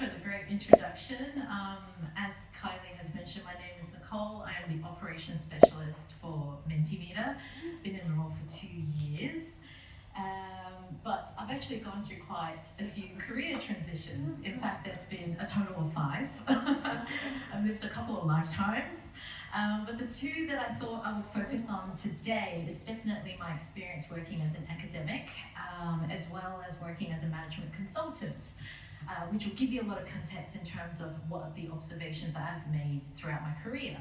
for the great introduction. As Kylie has mentioned, my name is Nicole. I am the operations specialist for Mentimeter. Been in the role for 2 years. But I've actually gone through quite a few career transitions. In fact, there's been a total of 5. I've lived a couple of lifetimes. But the 2 that I thought I would focus on today is definitely my experience working as an academic, as well as working as a management consultant, which will give you a lot of context in terms of what the observations that I've made throughout my career.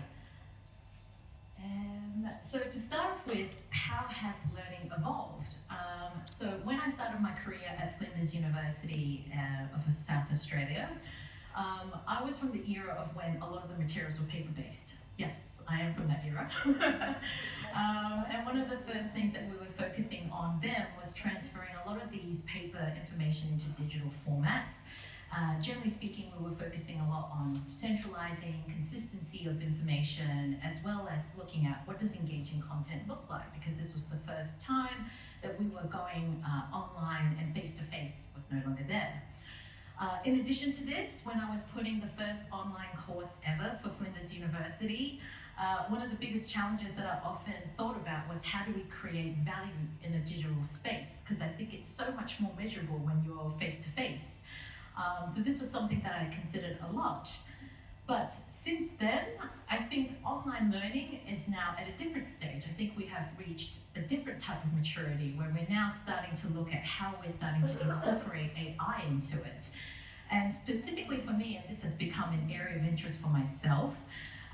So to start off with, how has learning evolved? So when I started my career at Flinders University of South Australia, I was from the era of when a lot of the materials were paper-based. Yes, I am from that era. And one of the first things that we were focusing on then was transferring a lot of these paper information into digital formats. Generally speaking, we were focusing a lot on centralizing consistency of information, as well as looking at what does engaging content look like, because this was the first time that we were going online and face-to-face was no longer there. In addition to this, when I was putting the first online course ever for Flinders University, one of the biggest challenges that I often thought about was how do we create value in a digital space? Because I think it's so much more measurable when you're face-to-face. So this was something that I considered a lot. But since then, I think online learning is now at a different stage. I think we have reached a different type of maturity where we're now starting to look at how we're starting to incorporate AI into it. And specifically for me, and this has become an area of interest for myself,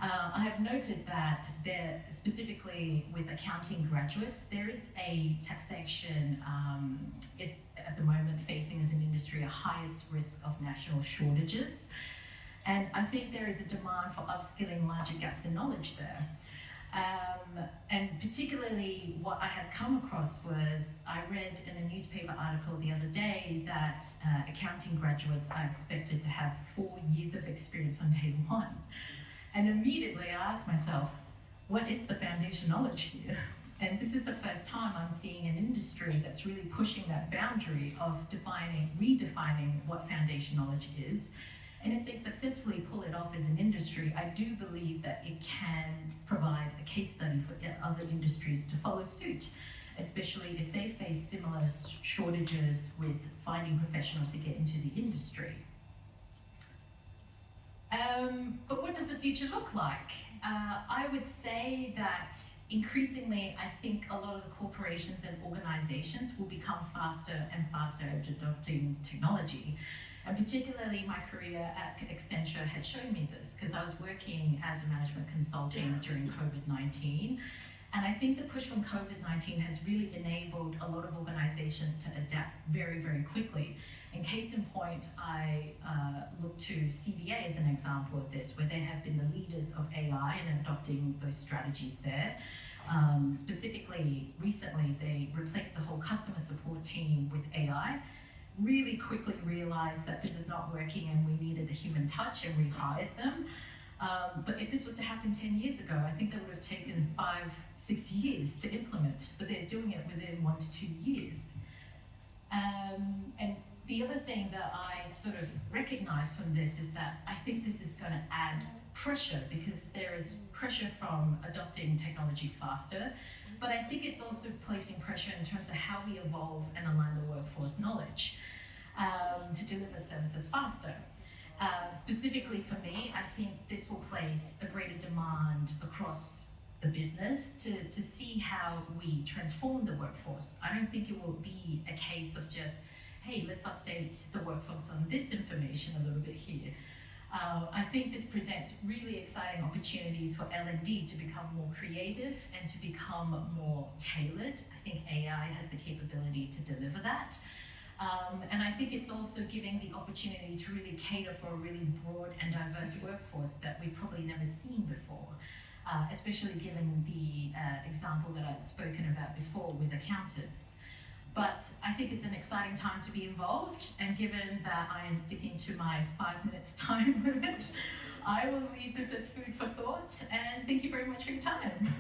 I have noted that there, specifically with accounting graduates, there is a taxation is at the moment facing as an industry a highest risk of national shortages. And I think there is a demand for upskilling larger gaps in knowledge there. And particularly what I had come across was, I read in a newspaper article the other day that accounting graduates are expected to have 4 years of experience on day 1. And immediately I asked myself, what is the foundation knowledge here? And this is the first time I'm seeing an industry that's really pushing that boundary of redefining what foundation knowledge is. And if they successfully pull it off as an industry, I do believe that it can provide a case study for other industries to follow suit, especially if they face similar shortages with finding professionals to get into the industry. But what does the future look like? I would say that increasingly, I think a lot of the corporations and organizations will become faster and faster at adopting technology. And particularly my career at Accenture had shown me this, because I was working as a management consultant during COVID-19. And I think the push from COVID-19 has really enabled a lot of organizations to adapt very, very quickly. And case in point, I look to CBA as an example of this, where they have been the leaders of AI and adopting those strategies there. Specifically, recently, they replaced the whole customer support team with AI, really quickly realized that this is not working and we needed the human touch and rehired them. But if this was to happen 10 years ago, I think that would have taken 5-6 years to implement, but they're doing it within 1 to 2 years. And the other thing that I sort of recognize from this is that I think this is going to add pressure, because there is pressure from adopting technology faster, but I think it's also placing pressure in terms of how we evolve and align the workforce knowledge to deliver services faster. Specifically for me, I think this will place a greater demand across the business to see how we transform the workforce. I don't think it will be a case of just, hey, let's update the workforce on this information a little bit here. I think this presents really exciting opportunities for L&D to become more creative and to become more tailored. I think AI has the capability to deliver that. And I think it's also giving the opportunity to really cater for a really broad and diverse workforce that we've probably never seen before, especially given the example that I'd spoken about before with accountants. But I think it's an exciting time to be involved, and given that I am sticking to my 5 minutes time limit, I will leave this as food for thought, and thank you very much for your time.